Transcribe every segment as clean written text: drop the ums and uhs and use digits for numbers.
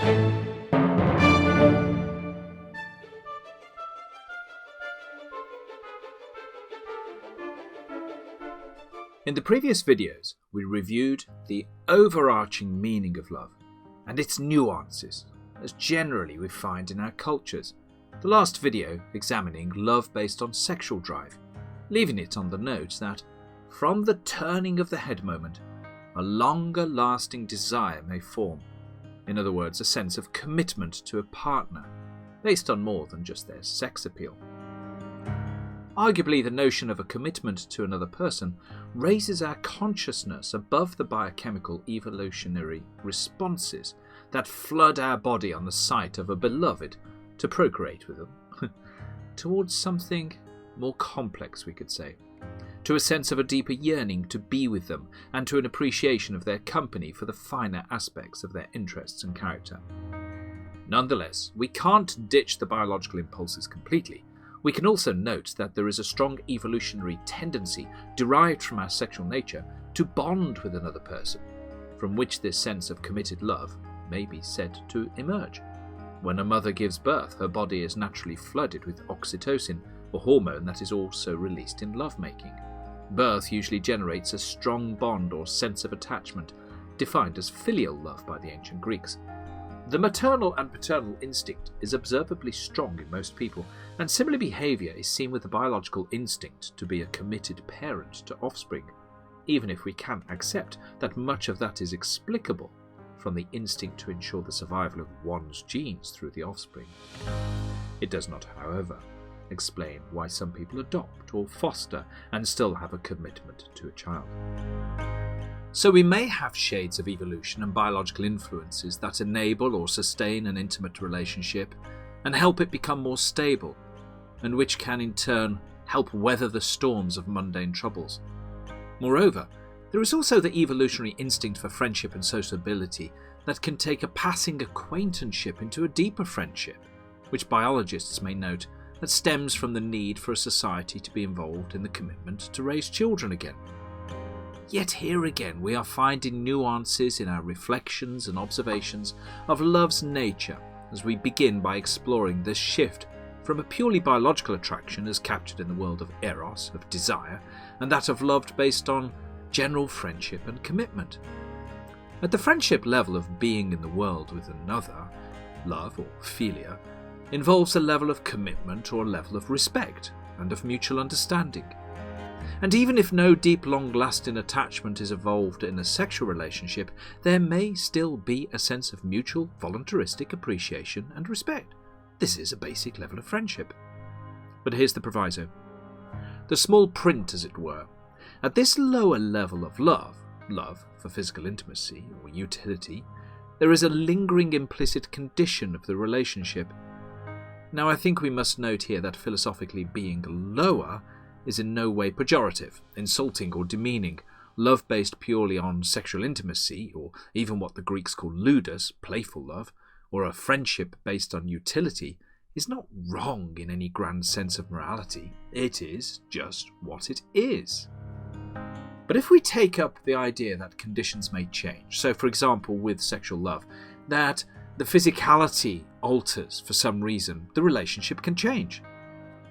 In the previous videos, we reviewed the overarching meaning of love and its nuances, as generally we find in our cultures. The last video examining love based on sexual drive, leaving it on the note that, from the turning of the head moment, a longer lasting desire may form. In other words, a sense of commitment to a partner, based on more than just their sex appeal. Arguably, the notion of a commitment to another person raises our consciousness above the biochemical evolutionary responses that flood our body on the sight of a beloved to procreate with them, towards something more complex, we could say, to a sense of a deeper yearning to be with them and to an appreciation of their company for the finer aspects of their interests and character. Nonetheless, we can't ditch the biological impulses completely. We can also note that there is a strong evolutionary tendency derived from our sexual nature to bond with another person, from which this sense of committed love may be said to emerge. When a mother gives birth, her body is naturally flooded with oxytocin, a hormone that is also released in lovemaking. Birth usually generates a strong bond or sense of attachment, defined as filial love by the ancient Greeks. The maternal and paternal instinct is observably strong in most people, and similar behaviour is seen with the biological instinct to be a committed parent to offspring, even if we can accept that much of that is explicable from the instinct to ensure the survival of one's genes through the offspring. It does not, however, explain why some people adopt or foster and still have a commitment to a child. So we may have shades of evolution and biological influences that enable or sustain an intimate relationship and help it become more stable, and which can in turn help weather the storms of mundane troubles. Moreover, there is also the evolutionary instinct for friendship and sociability that can take a passing acquaintanceship into a deeper friendship, which biologists may note that stems from the need for a society to be involved in the commitment to raise children again. Yet here again we are finding nuances in our reflections and observations of love's nature as we begin by exploring this shift from a purely biological attraction as captured in the world of eros, of desire, and that of love based on general friendship and commitment. At the friendship level of being in the world with another, love or philia involves a level of commitment or a level of respect and of mutual understanding. And even if no deep, long-lasting attachment is evolved in a sexual relationship, there may still be a sense of mutual, voluntaristic appreciation and respect. This is a basic level of friendship. But here's the proviso. The small print, as it were. At this lower level of love for physical intimacy or utility, there is a lingering implicit condition of the relationship. Now, I think we must note here that philosophically being lower is in no way pejorative, insulting or demeaning. Love based purely on sexual intimacy, or even what the Greeks call ludus, playful love, or a friendship based on utility, is not wrong in any grand sense of morality. It is just what it is. But if we take up the idea that conditions may change, so for example with sexual love, that the physicality alters for some reason, the relationship can change.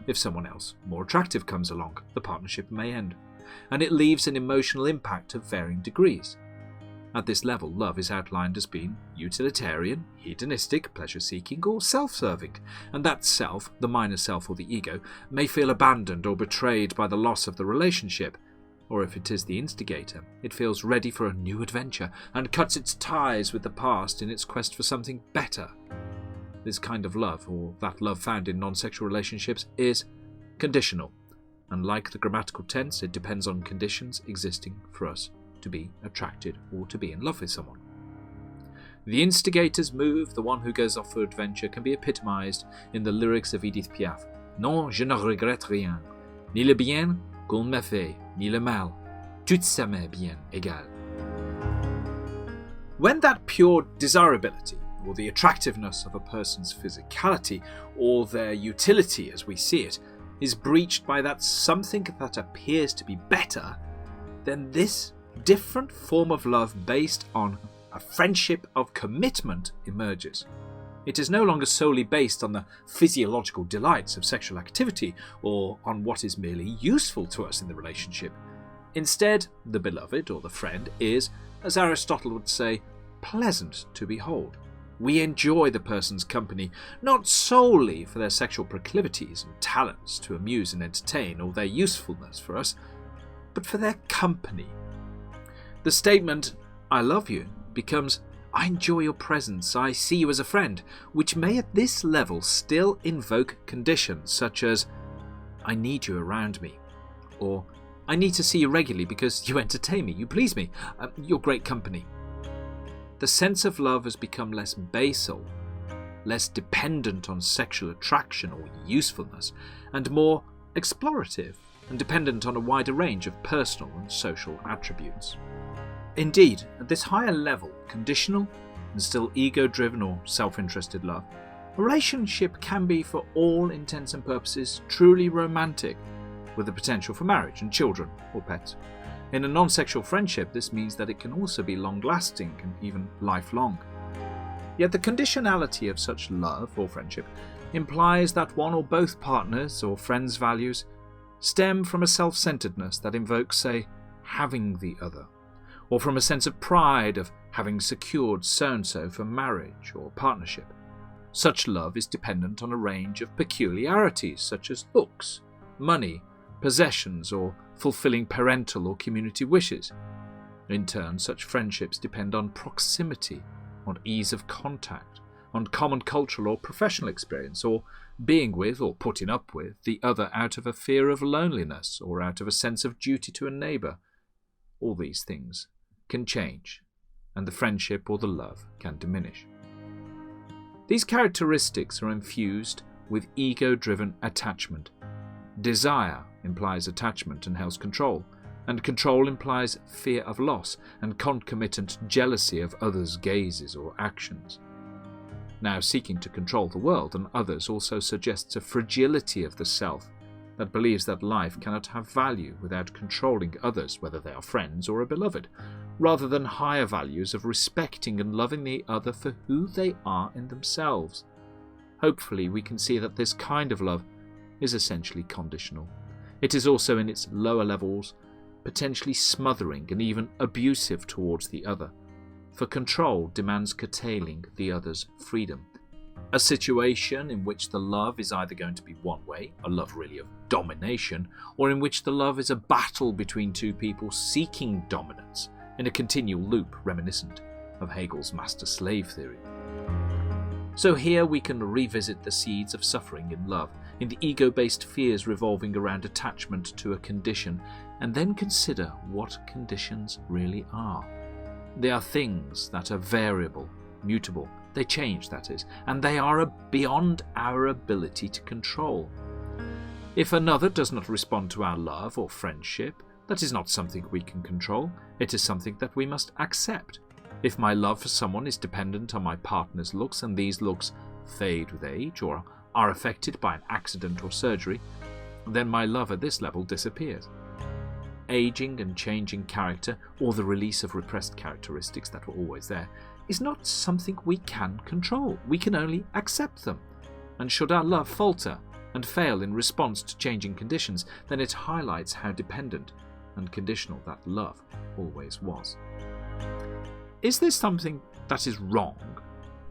If someone else more attractive comes along, the partnership may end, and it leaves an emotional impact of varying degrees. At this level, love is outlined as being utilitarian, hedonistic, pleasure-seeking, or self-serving, and that self, the minor self or the ego, may feel abandoned or betrayed by the loss of the relationship, or if it is the instigator, it feels ready for a new adventure and cuts its ties with the past in its quest for something better. This kind of love, or that love found in non-sexual relationships, is conditional, and like the grammatical tense, it depends on conditions existing for us to be attracted or to be in love with someone. The instigator's move, the one who goes off for adventure, can be epitomized in the lyrics of Edith Piaf. Non, je ne regrette rien, ni le bien qu'on m'a fait, ni le mal, tout ça m'est bien égal. When that pure desirability, or the attractiveness of a person's physicality, or their utility as we see it, is breached by that something that appears to be better, then this different form of love based on a friendship of commitment emerges. It is no longer solely based on the physiological delights of sexual activity or on what is merely useful to us in the relationship. Instead, the beloved or the friend is, as Aristotle would say, pleasant to behold. We enjoy the person's company not solely for their sexual proclivities and talents to amuse and entertain or their usefulness for us, but for their company. The statement, "I love you," becomes, "I enjoy your presence, I see you as a friend," which may at this level still invoke conditions such as, "I need you around me," or "I need to see you regularly because you entertain me, you please me, you're great company." The sense of love has become less basal, less dependent on sexual attraction or usefulness, and more explorative and dependent on a wider range of personal and social attributes. Indeed, at this higher level, conditional and still ego-driven or self-interested love, a relationship can be, for all intents and purposes, truly romantic, with the potential for marriage and children or pets. In a non-sexual friendship, this means that it can also be long-lasting and even lifelong. Yet the conditionality of such love or friendship implies that one or both partners or friends' values stem from a self-centeredness that invokes, say, having the other, or from a sense of pride of having secured so-and-so for marriage or partnership. Such love is dependent on a range of peculiarities such as looks, money, possessions, or fulfilling parental or community wishes. In turn, such friendships depend on proximity, on ease of contact, on common cultural or professional experience, or being with or putting up with the other out of a fear of loneliness or out of a sense of duty to a neighbour. All these things can change, and the friendship or the love can diminish. These characteristics are infused with ego-driven attachment. Desire implies attachment and hence control, and control implies fear of loss and concomitant jealousy of others' gazes or actions. Now, seeking to control the world and others also suggests a fragility of the self that believes that life cannot have value without controlling others, whether they are friends or a beloved, rather than higher values of respecting and loving the other for who they are in themselves. Hopefully, we can see that this kind of love is essentially conditional. It is also, in its lower levels, potentially smothering and even abusive towards the other, for control demands curtailing the other's freedom. A situation in which the love is either going to be one way, a love really of domination, or in which the love is a battle between two people seeking dominance in a continual loop reminiscent of Hegel's master-slave theory. So here we can revisit the seeds of suffering in love, in the ego-based fears revolving around attachment to a condition, and then consider what conditions really are. They are things that are variable, mutable, they change, that is, and they are beyond our ability to control. If another does not respond to our love or friendship, that is not something we can control, it is something that we must accept. If my love for someone is dependent on my partner's looks and these looks fade with age or are affected by an accident or surgery, then my love at this level disappears. Aging and changing character, or the release of repressed characteristics that were always there, is not something we can control. We can only accept them. And should our love falter and fail in response to changing conditions, then it highlights how dependent and conditional that love always was. Is this something that is wrong?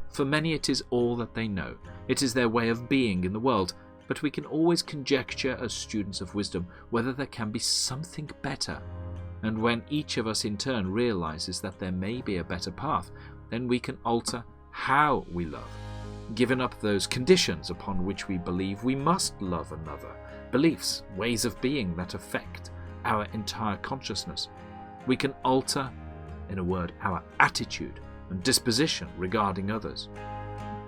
For many it is all that they know. It is their way of being in the world, but we can always conjecture as students of wisdom whether there can be something better. And when each of us in turn realizes that there may be a better path, then we can alter how we love, giving up those conditions upon which we believe we must love another, beliefs, ways of being that affect our entire consciousness. We can alter, in a word, our attitude and disposition regarding others.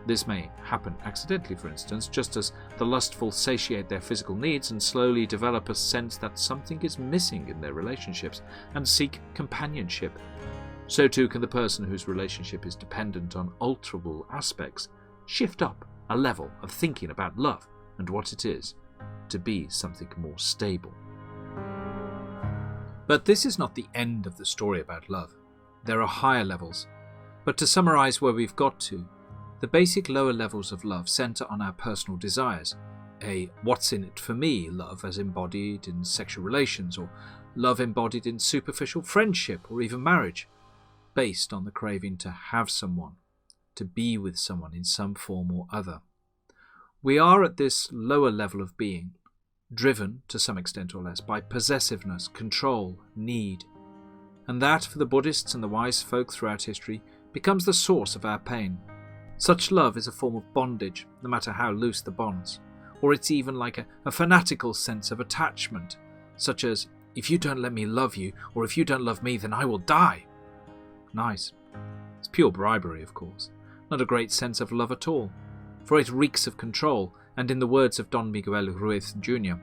This may happen accidentally, for instance, just as the lustful satiate their physical needs and slowly develop a sense that something is missing in their relationships and seek companionship. So too can the person whose relationship is dependent on alterable aspects shift up a level of thinking about love and what it is to be something more stable. But this is not the end of the story about love. There are higher levels. But to summarise where we've got to, the basic lower levels of love centre on our personal desires, a what's in it for me love as embodied in sexual relations, or love embodied in superficial friendship or even marriage, based on the craving to have someone, to be with someone in some form or other. We are at this lower level of being, driven, to some extent or less, by possessiveness, control, need. And that, for the Buddhists and the wise folk throughout history, becomes the source of our pain. Such love is a form of bondage, no matter how loose the bonds. Or it's even like a fanatical sense of attachment, such as, if you don't let me love you, or if you don't love me, then I will die. Nice. It's pure bribery, of course. Not a great sense of love at all, for it reeks of control, and in the words of Don Miguel Ruiz Jr.,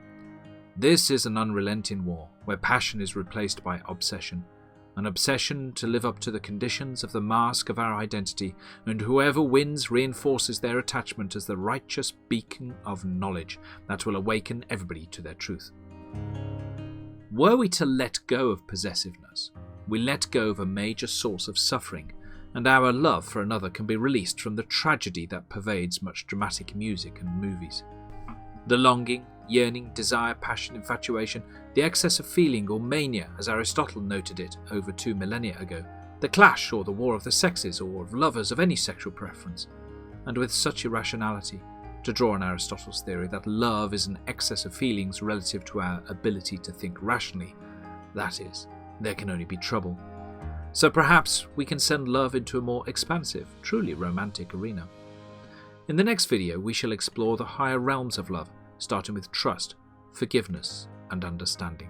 this is an unrelenting war, where passion is replaced by obsession. An obsession to live up to the conditions of the mask of our identity, and whoever wins reinforces their attachment as the righteous beacon of knowledge that will awaken everybody to their truth. Were we to let go of possessiveness, we let go of a major source of suffering, and our love for another can be released from the tragedy that pervades much dramatic music and movies. The longing, yearning, desire, passion, infatuation, the excess of feeling or mania, as Aristotle noted it over 2 millennia ago, the clash or the war of the sexes or of lovers of any sexual preference, and with such irrationality, to draw on Aristotle's theory that love is an excess of feelings relative to our ability to think rationally, that is, there can only be trouble. So perhaps we can send love into a more expansive, truly romantic arena. In the next video, we shall explore the higher realms of love, starting with trust, forgiveness, and understanding.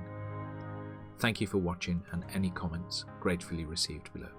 Thank you for watching, and any comments gratefully received below.